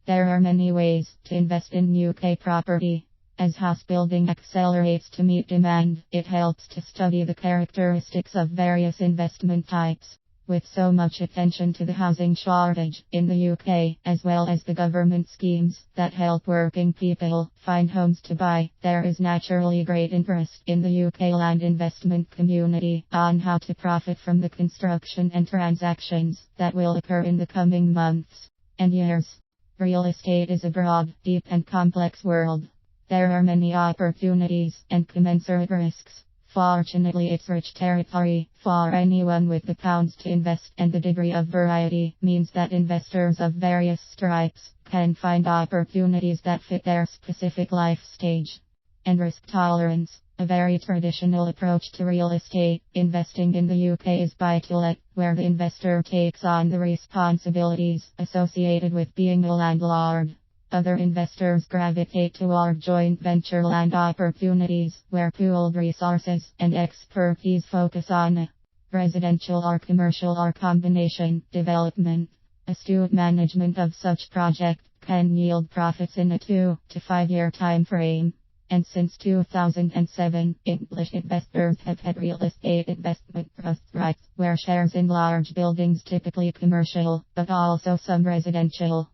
There are many ways to invest in UK property. As house building accelerates to meet demand, it helps to study the characteristics of various investment types. With so much attention to the housing shortage in the UK, as well as the government schemes that help working people find homes to buy, there is naturally great interest in the UK land investment community on how to profit from the construction and transactions that will occur in the coming months and years. Real estate is a broad, deep and complex world. There are many opportunities and commensurate risks. Fortunately, it's rich territory for anyone with the pounds to invest, and the degree of variety means that investors of various stripes can find opportunities that fit their specific life stage and risk tolerance. A very traditional approach to real estate investing in the UK is buy-to-let, where the investor takes on the responsibilities associated with being a landlord. Other investors gravitate toward joint venture land opportunities, where pooled resources and expertise focus on residential or commercial or combination development. Astute management of such project can yield profits in a 2 to 5 year time frame. And since 2007, English investors have had real estate investment trust rights, where shares in large buildings, typically commercial, but also some residential,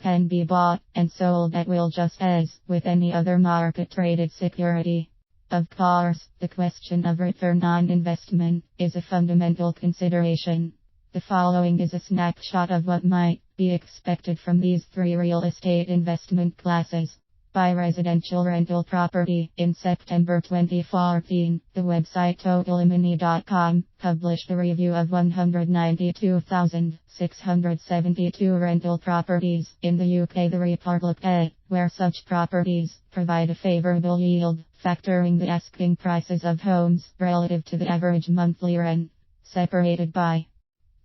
can be bought and sold at will, just as with any other market-traded security. Of course, the question of return on investment is a fundamental consideration. The following is a snapshot of what might be expected from these three real estate investment classes. Buy residential rental property. In September 2014, the website totalimony.com published a review of 192,672 rental properties in the UK. The report looked at where such properties provide a favorable yield, factoring the asking prices of homes relative to the average monthly rent, separated by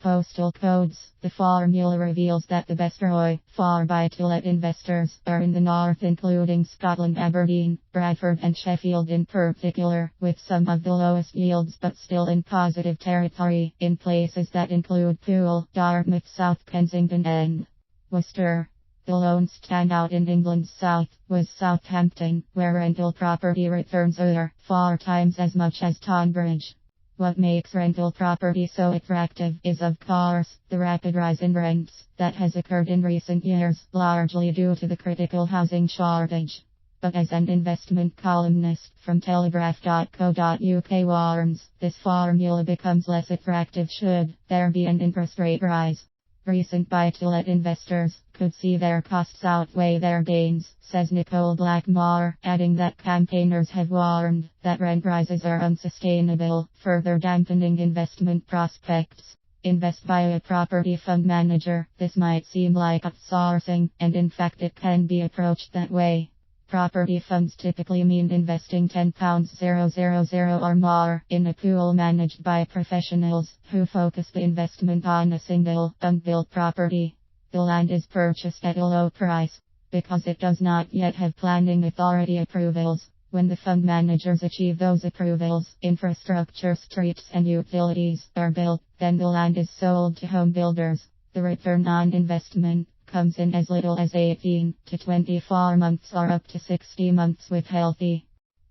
postal codes. The formula reveals that the best ROI for buy-to-let investors are in the north, including Scotland, Aberdeen, Bradford and Sheffield in particular, with some of the lowest yields but still in positive territory in places that include Poole, Dartmouth, South Kensington and Worcester. The lone standout in England's south was Southampton, where rental property returns are 4 times as much as Tonbridge. What makes rental property so attractive is, of course, the rapid rise in rents that has occurred in recent years, largely due to the critical housing shortage. But as an investment columnist from telegraph.co.uk warns, this formula becomes less attractive should there be an interest rate rise. Recent buy-to-let investors could see their costs outweigh their gains, says Nicole Blackmore, adding that campaigners have warned that rent rises are unsustainable, further dampening investment prospects. Invest by a property fund manager. This might seem like outsourcing, and in fact it can be approached that way. Property funds typically mean investing £10,000 or more in a pool managed by professionals who focus the investment on a single, unbuilt property. The land is purchased at a low price because it does not yet have planning authority approvals. When the fund managers achieve those approvals, infrastructure, streets and utilities are built, then the land is sold to home builders. The return on investment comes in as little as 18 to 24 months or up to 60 months, with healthy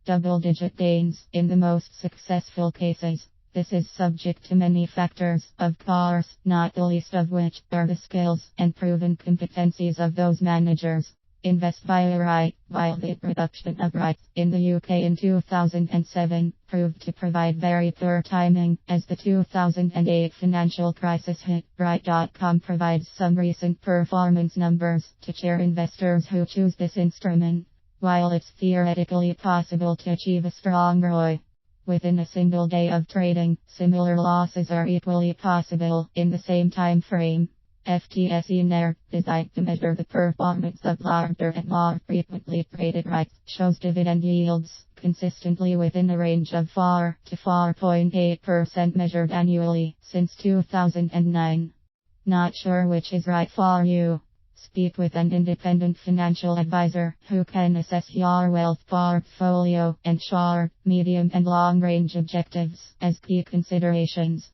double-digit gains in the most successful cases. This is subject to many factors, of course, not the least of which are the skills and proven competencies of those managers. Invest by a right. While the introduction of rights in the UK in 2007 proved to provide very poor timing, as the 2008 financial crisis hit, right.com provides some recent performance numbers to cheer investors who choose this instrument. While it's theoretically possible to achieve a strong ROI within a single day of trading, similar losses are equally possible in the same time frame. FTSE NER, designed to measure the performance of larger and more frequently traded rights, shows dividend yields consistently within a range of 4 to 4.8% measured annually since 2009. Not sure which is right for you? Speak with an independent financial advisor who can assess your wealth portfolio and short, medium and long range objectives as key considerations.